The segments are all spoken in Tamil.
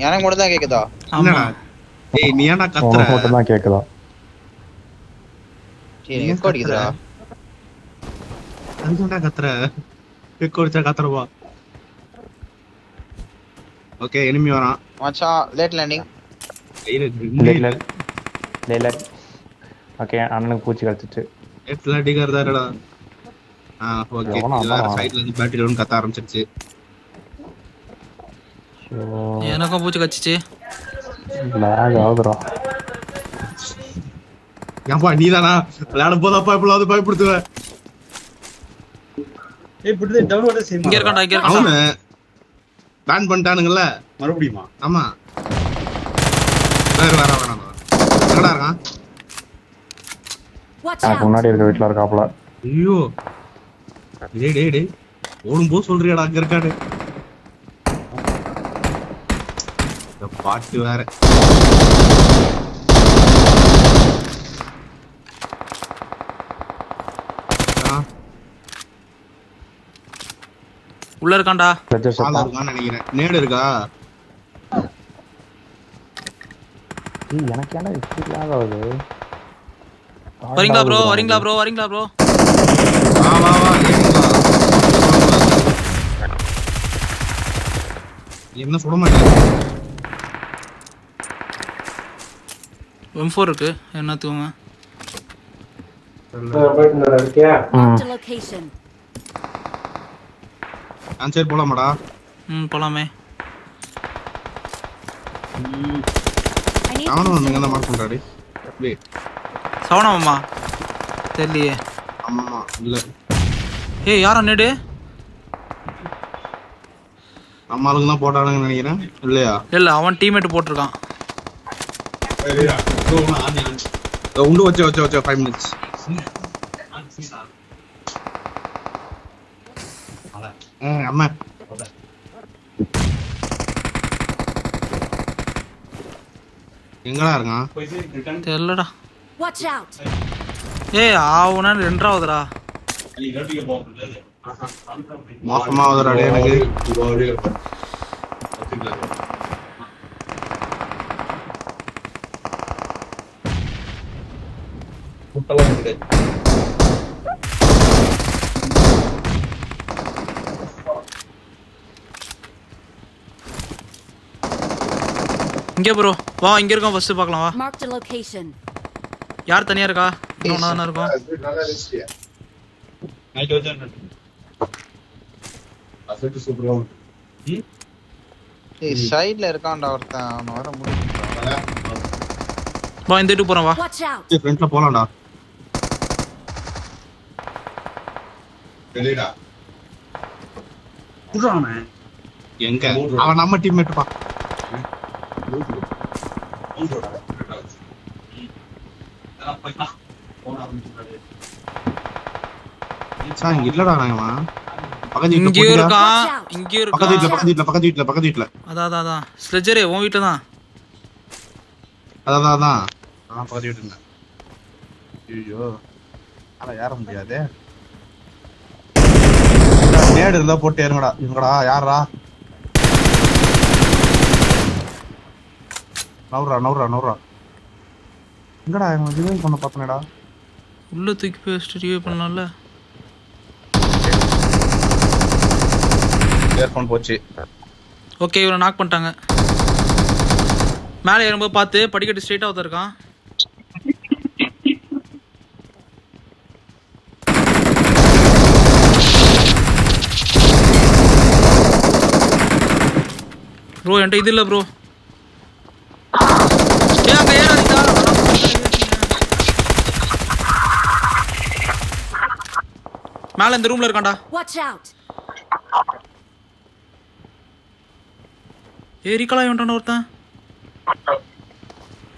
எனக்கு மட்டும் தான் கேக்குதா? என்னடா ஏய் நீ ஏன்டா கத்துற? உனக்கு மட்டும் தான் கேக்குதா? சரி எக்கோ அடிக்குதுடா. அதுக்குடா கத்துற. எக்கோ அடிச்சா கத்துறவா? ஓகே எனிமி வரான். மச்சான் லேட் லேண்டிங். இல்ல ஓகே அண்ணனுக்கு பூச்சி கடிச்சிட்டு லேட் லேண்டிங் இருதாடா. ஓகே வேற சைடுல இருந்து பேட்டரி ஒன் கத்த ஆரம்பிச்சிருச்சு. எனக்கும் பூச்சி கடிச்சிச்சு. லாக் ஆகுதுடா. ஏன்பா நீதானா விளையாட போதாப்பா இப்பளாவது பயப்படுத்துவ. ஏய் புடிதே டவுன்லோட் செய்யுமா? இங்க இருக்கான்டா. அவனு பேன் பண்ணிட்டானுங்கல்ல மறுபடியுமா? ஆமா வேற எங்கடா இருக்கான்? எனக்கு முன்னாடி இருக்க வீட்டுல இருக்காப்ல. ஐயோ டேய் ஓடும்போது சொல்றியாடா அங்க இருக்காடு. பாட்டு வேற. உள்ள இருக்கான்டா. இருக்கான்னு நினைக்கிறேன். நேடு இருக்கா? எனக்கு என்ன இப்படி லாக் ஆகுது? வரீங்களா ப்ரோ? வா என்ன சுட மாட்டேன். M4 இருக்கு என்னத்துக்குங்க? சரி போலாமாடா? போலாமே. அவனும் நீங்க தான் மார்க் பண்றாடி. சவணமாமா தெரியலையே. ஆமாமா இல்ல. ஏய் யாரா நேடு? நம்ம ஆளுங்க தான் போட்டானுங்கன்னு நினைக்கிறேன். இல்லையா? இல்ல அவன் டீம்மேட் போட்டிருக்கான். உண்டு வச்சு 5 minutes. அம்மா எங்கடா இருக்கான்? தெரியலடா. ஏய் ஆவுனா ரெண்டாவதுடா. மோசமாவதுடா எனக்கு. இங்க ப்ரோ வா, இங்க இருக்கோம். ஃபர்ஸ்ட் பார்க்கலாம் வா. Marked a location. யார் தனியா இருக்கா? இன்னொன்னு தான இருக்கும். நைட் வந்து அசெட் சூப்பரா இருக்கு. ஏய் சைடுல இருக்கான்டா ஒருத்தன். அவன வர முடியல. வா இந்த வீட்டுக்கு போறோம் வா. Watch out. ஏய் ஃப்ரண்ட்ல போலாம்டா. டெலிடா குறானே எங்க அவன் நம்ம டீம்மேட் பா. இல்லடா நாங்களாம் இங்க இருக்கான். பக்கத்து வீட்ல. அதான் ஸ்லெஜரே உன் வீட்ல தான். அதான் பக்கத்து வீட்டுல. ஐயோ அட ஏற முடியாது. நேடு இருந்தா போட்டு ஏறுங்கடா. இவங்கடா யாரா? நவுறா எங்கடா இவன் ரிவைவ் பண்ண பார்த்தனடா. உள்ள தூக்கி போய் ரிவைவ் பண்ணலாம்ல. இயர்ஃபோன் போச்சு. ஓகே இவனை நாக் பண்ணிட்டாங்க. மேலே ஏறும்போது பார்த்து படிக்கட்டு ஸ்ட்ரைட்டா வந்து இருக்கான். ப்ரோ என்கிட்ட இது இல்லை ப்ரோ. அங்க ஏறாதீங்க. மேல இந்த ரூம்ல இருக்கான்டா. Watch out. ஏய் ரீகால் ஆகி வந்துட்டான் ஒருத்தன்.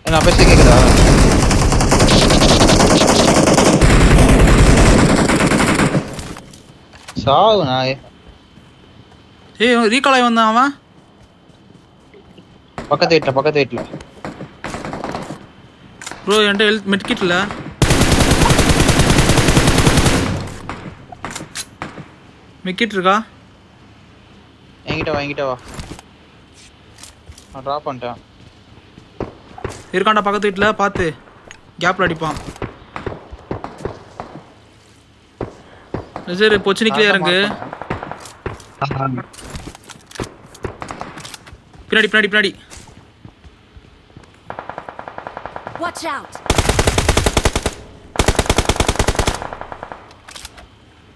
என்ன பேச கேக்குதா? சாவு நாயே. ஏய் ரீகால் ஆகி வந்தான் அவன். பக்கத்து வீட்ல ப்ரோ என்கிட்ட ஹெல்த் மெட்கிட் இல்லை. மெட்கிட் இருக்கா? என்கிட்ட வா நான் டிராப் பண்ணிட்டேன். இருக்காண்டா பக்கத்து வீட்டுல பார்த்து கேப்ல அடிப்பான். சரி பொச்சினிக்கலே இறங்கு. பின்னாடி பின்னாடி பின்னாடி. Watch out.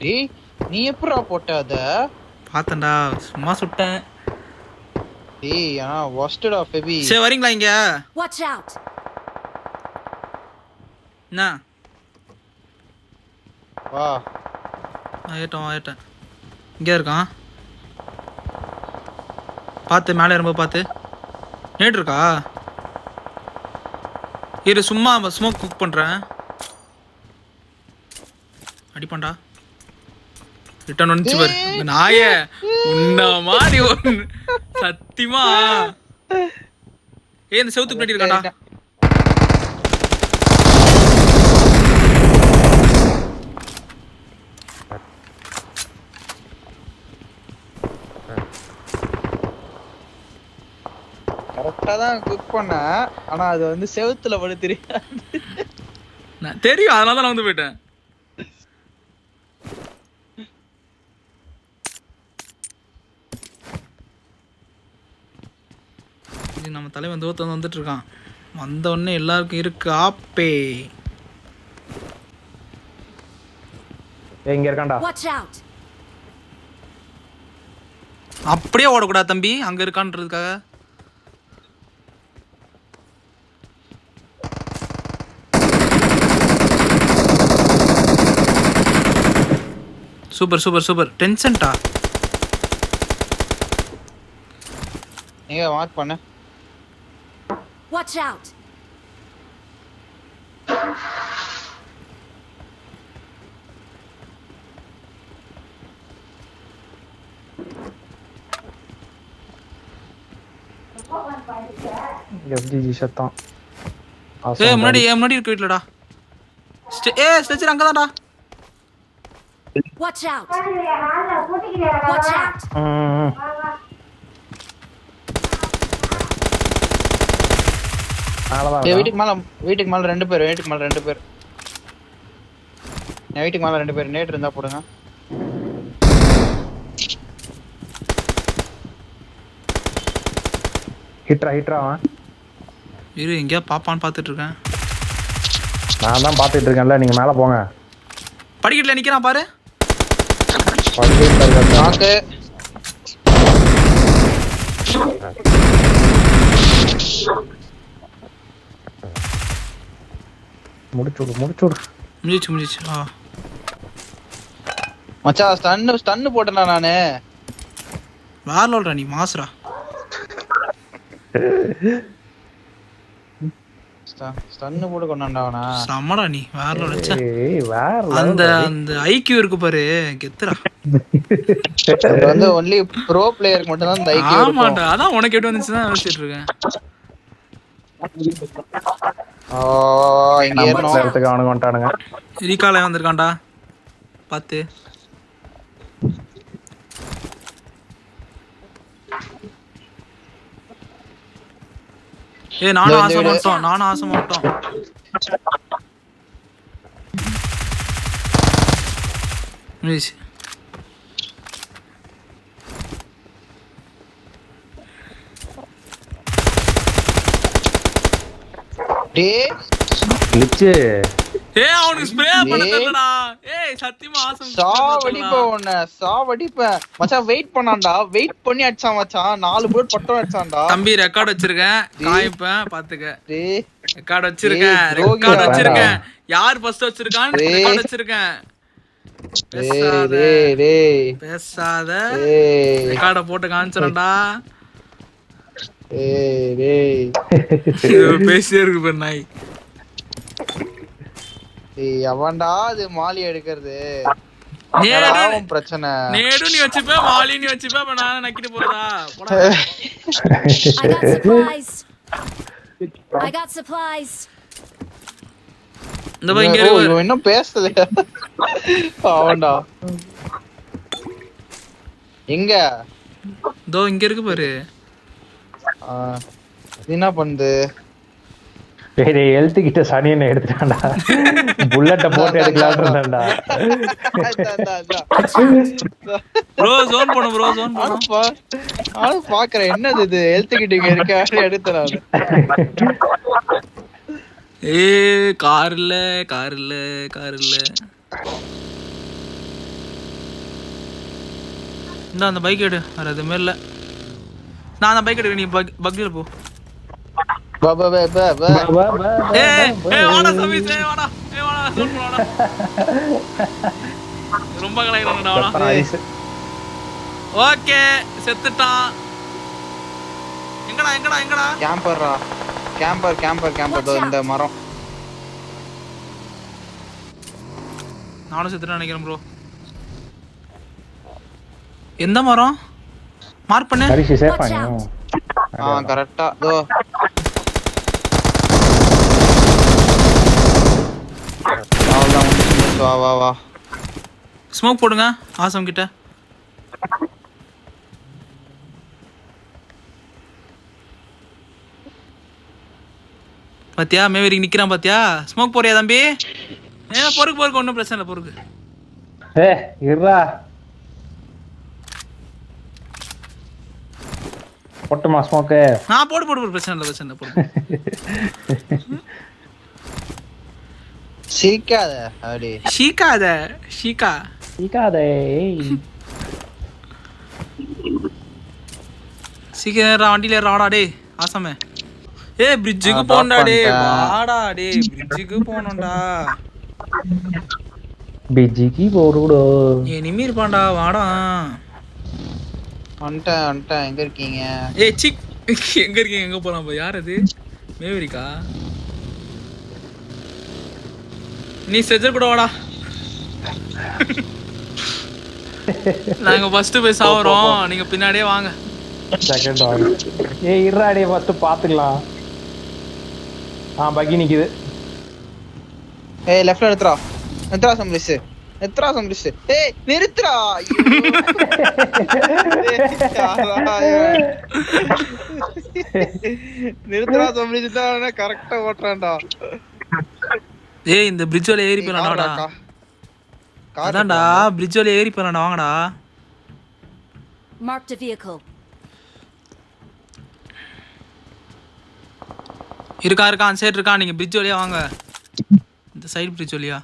டேய் நீ எப்பறா போட்ட அத? பார்த்தேன்டா சும்மா சுட்டேன். டேய் வஸ்டட் ஆஃப் ஹெவி. சரி வரீங்களா இங்க? Watch out. என்ன? வா. ஏட்டேன். இங்கே இருக்கான். பார்த்து மேலே ரொம்ப பார்த்து. நேட் இருக்கா? இரு சும்மா ஸ்மோக் குக் பண்ணுறேன். அடிப்பான்டா. ரிட்டர்ன் வந்துச்சு பாரு நாய. உன்ன மாதிரி ஒன்று சத்தியமா. இந்த செவுத்துக்கு பின்னாடி இருக்காண்டா. கரெக்டா தான் குக் பண்ணேன். ஆனா அது வந்து செவுத்துல படு தெரியாது. தெரியும் அதனால தான் நான் வந்து போயிட்டேன். நம்ம தலைவன் தோத்து வந்துட்டு இருக்கான். வந்த உடனே எல்லாருக்கும் இருக்கு ஆப்பே. இங்க இருக்கான்டா. Watch out. அப்படியே ஓடக்கூடாது தம்பி அங்க இருக்கான்றதுக்காக. Super super super. டென்ஷன்டா. நீங்க மார்க் பண்ணு. Watch out. எஃப்ஜிஜி சத்தம். முன்னாடி இருக்க வீட்லடா. ஸ்ட்ரெச்சர் அங்கதான்டா. Watch out. Watch out. வீட்டுக்கு மேல 2 பேர். வீட்டுக்கு மேல 2 பேர். வீட்டுக்கு மேல 2 பேர். நேட் இருந்தா போடுங்க. ஹிட்ரா இரு எங்கேயா பாப்பான்னு பார்த்துட்டு இருக்கேன். நான் தான் பார்த்துட்டு இருக்கேன்ல. நீங்க மேல போங்க. படிக்கட்டுல நிக்கிறான் பாரு. நாக்கு. முடிச்சுடு. முடிச்சு. மச்சான் ஸ்டன் போட்டேன்டா நானு. வேறலடா நீ மாஸ்ரா. ஸ்டன் போட்டு கொண்டான்டா அவனா. சமடா நீ வேறலடா. வேற அந்த ஐக்யூ இருக்கு பாரு கெத்துடா. அது வந்து only pro பிளேயருக்கு மட்டும் தான் அந்த ஐக்யூ இருக்கும். ஆமாடா அதான் உனக்கு எப்படி வந்துச்சுன்னு யோசிச்சிட்டு இருக்கேன். இங்க ஏறணும். இடத்துக்கு அவனுக்கு வந்துட்டானுங்க. ரீகால வந்திருக்கான்டா பாத்து. நானும் ஆசை மாட்டோம். அவனுக்கு ஸ்ப்ரே பண்ண தெரியலடா. சத்தியமா ஆசம் சாவடிப்ப மச்சான். வெயிட் பண்ணான்டா. வெயிட் பண்ணி அடிச்சான் மச்சான். 4 புல்லட் பட்டம் அடிச்சான்டா. தம்பி ரெக்கார்ட் வச்சிருக்கேன் காய்ப்பேன் பாத்துக்க. ரெக்கார்ட் வச்சிருக்கேன். யார் ஃபர்ஸ்ட் வச்சிருக்கான்னு ரெக்கார்ட் வச்சிருக்கேன். பேசாத ரெக்கார்ட போட்டு காமிச்சறடா. பேசியே இருக்கு பாரு நாய். எவன்டா அது மாலி எடுக்கிறது? பிரச்சனை. நேடு நீ வச்சுப்ப, மாலி நீ வச்சுப்ப, நான் நக்கிட்டு போறதா? I got supplies. இந்த பா இங்க இருக்கு. இன்னும் பேசலையா? அவன்டா எங்க? தோ இங்க இருக்கு பாரு. என்ன பண்ணுது? டேய் ஹெல்த் கிட்ட சனியனை எடுத்துட்டான்டா. புல்லட்ட போட்டு எடுக்கலாம்னு இருந்தான்டா. ப்ரோ ஜோன் போணும் ப்ரோ ஜோன் போணும். நானும் பாக்குறேன் என்னது இது ஹெல்த் கிட்ட இங்க இருக்க எடுத்து நானு. கார் இல்ல கார் இல்ல கார் இல்ல. இந்த அந்த பைக் எடு. வேற எதுவுமே இல்ல. நான் அந்த பைக் எடுக்கிறேன், நீ பக்கில போ. வாடா சமீஸ், வாடா வாடா ஜோன் போடா. ரொம்ப கலாய்றானடா வாடா. ஓகே செத்துட்டான். எங்கடா எங்கடா எங்கடா? கேம்பர்ரா. கேம்பர் இந்த மரம். நானும் செத்துட்டேன் நினைக்கிறேன் ப்ரோ. எந்த மரம் மார்க் பண்ணு? ஹரிஷ் சேஃபா நீ? கரெக்ட்டா தோ. அவ்வளவுதான் முடிச்சு. வா ஸ்மோக் போடுங்க ஆசம் கிட்ட. பாத்தியா மேவரிக்கு நிக்கிறான் பாத்தியா? ஸ்மோக் போறியா தம்பி? பொறுக்கு ஒன்றும் பிரச்சனை இல்லை பொறுக்கு. இருடா போட்டுமா ஸ்மோக்கு? நான் போடு பிரச்சனை இல்லை போடு. சீக்காத அப்படி சீக்காதே சீக்கிரம் வண்டியில ஏறாடா டேய் ஆசாமே. பிரிட்ஜுக்கு போனடா டேய், வாடா டேய் பிரிட்ஜுக்கு போணும்டா. பிஜிக்கு போடுடா. எனிமி இருப்பான்டா வாடா. வந்துட்டேன். எங்க இருக்கீங்க? சிக் எங்க இருக்கீங்க? எங்க போலாம் போ? யார் அது? மேவரிக்கா? நீ செஜர் கூட வாடா. நாங்க ஃபர்ஸ்ட் போய் சாவறோம், நீங்க பின்னாடியே வாங்க. செகண்ட் வாங்க. இருடா டேய் ஃபர்ஸ்ட் பாத்துக்கலாம். பக்கி நிக்குது. லெஃப்ட்ல நிறுத்துறா சம்லிஸ். நிறுத்துறா. நிறுத்துறா சம்லிஸ் தான் கரெக்ட்டா ஓட்றான்டா. இந்த பிரிட்ஜ் வழியா ஏறி போலாம்டா. அதான்டா பிரிட்ஜ் வழியா ஏறி போலாம்டா வாங்கடா. Marked a vehicle. இருக்கான் சைடு இருக்கான். நீங்க பிரிட்ஜ் வழியா வாங்க. இந்த சைடு பிரிட்ஜ் வழியா.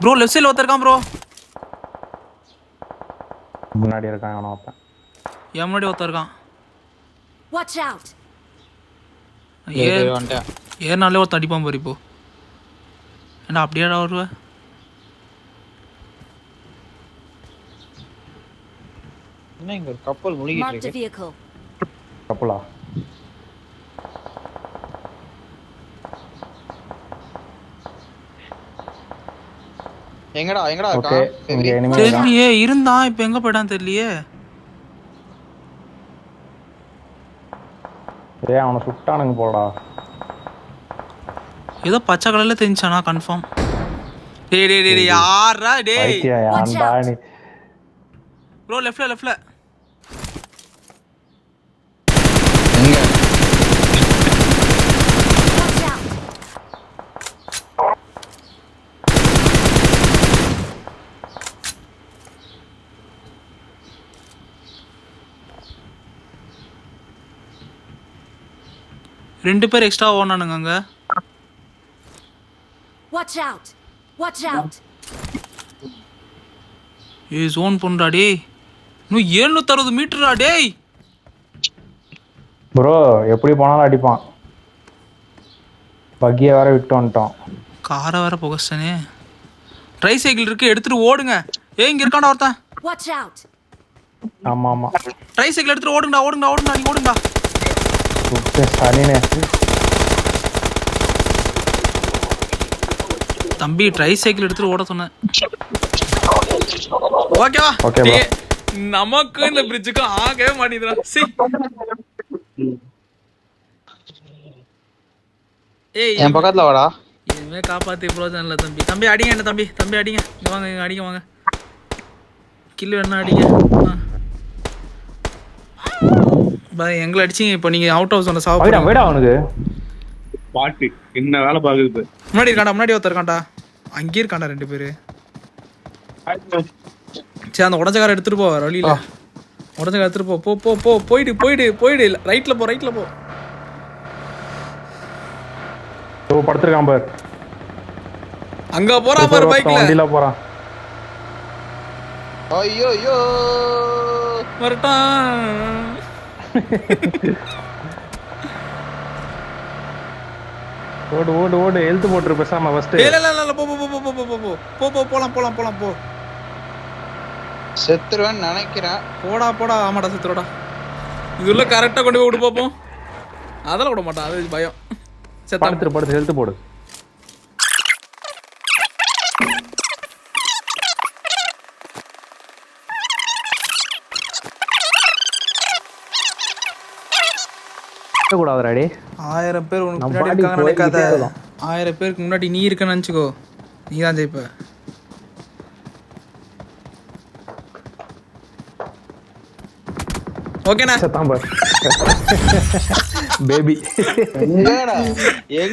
ப்ரோ லெஃப்ட் சைடுல ஒருத்தர் இருக்கான் ப்ரோ. முன்னாடி இருக்கான் அவன அப்ப. முன்னாடி ஒருத்தர் இருக்கான். Watch out. ஏறனாலே ஒருத்தன் அடிப்பான் பாரு இப்போ. என்ன அப்படியேடா வருவ? என்ன இங்க ஒரு கப்பல் முழுகிட்டு Marked a இருக்கு. vehicle. கப்பலா? எங்கடா ஓகே இங்க இருக்கா? எனிமி தெரியலையே இருந்தான், இப்போ எங்க போயிட்டான் தெரியலையே. அவனை சுட்டானுங்க போடா. ஏதோ பச்சை கலர்ல தெரிஞ்சானா கன்ஃபார்ம். டேய் யாரா டேய்? பைத்தியா யாண்டா நீ? ப்ரோ லெஃப்ட்ல எங்க? Watch out. ரெண்டு பேர் எக்ஸ்ட்ரா ஓடுனானுங்க அங்க. Watch out. Watch out. ஜோன் பண்றா டேய். இன்னும் 760 மீட்டரா டேய். ப்ரோ எப்படி போனாலும் அடிப்பான். பக்கிய வேற விட்டு வந்துட்டோம். காரை வேற புகஸ்டனே. ட்ரை சைக்கிள் இருக்கு, எடுத்துட்டு ஓடுங்க. இங்க இருக்கான்டா ஒருத்தன். Watch out. ஆமா ட்ரை சைக்கிள் எடுத்துட்டு ஓடுங்கடா நீ ஓடுங்கடா. சனினே தம்பி ட்ரை சைக்கிள் எடுத்துட்டு ஓட சொன்னேன். ஓகேவா? நமக்கு இந்த பிரிட்ஜுக்கு ஆகவே மாட்டேங்குதுடா. என் பக்கத்துல வாடா. இனிமே காப்பாத்தி பிரோஜனம் இல்ல தம்பி. அடிங்க என்ன தம்பி அடிங்க. இங்க வாங்க, இங்க அடிங்க வாங்க. கில் வேணா அடிங்க. பாய் எங்களை அடிச்சிங்க. இப்போ நீங்க அவுட் ஹவுஸ் ஒன்று சாப்பிட வேடா அவனுக்கு பாட்டு என்ன வேலை பாக்குது. முன்னாடி இருக்காண்டா, முன்னாடி ஒருத்தர் இருக்காண்டா. அங்கேயே இருக்காண்டா 2 பேரு. சரி அந்த உடஞ்ச காரை எடுத்துட்டு போ. வேற வழியில உடஞ்ச காரை எடுத்துட்டு போ. போ போ போயிடு. ரைட்ல போ. படுத்துருக்கான் பாரு. அங்க போறான் பாரு பைக்ல. வண்டியில போறான். ஐயோ வரட்டான். ஓடு ஹெல்த் போட்டுரு பேசாம ஃபர்ஸ்ட். இல்ல போ போலாம் போ. செத்துருவேன்னு நினைக்கிறேன். போடா ஆமாடா செத்துறடா. இதுல கரெக்டா கொண்டு போய் விட்டு பாப்போம். அதெல்லாம் விட மாட்டான், அது பயம். படுத்து ஹெல்த் போடு. கூடாதுடாடி. 1000 பேர் உனக்கு முன்னாடி இருக்காங்க நினைக்காத. 1000 பேருக்கு முன்னாடி நீ இருக்கன்னு நினைச்சுக்கோ. நீ தான் ஜெயிப்ப. ஓகேண்ணா சத்தான் பாரு பேபி.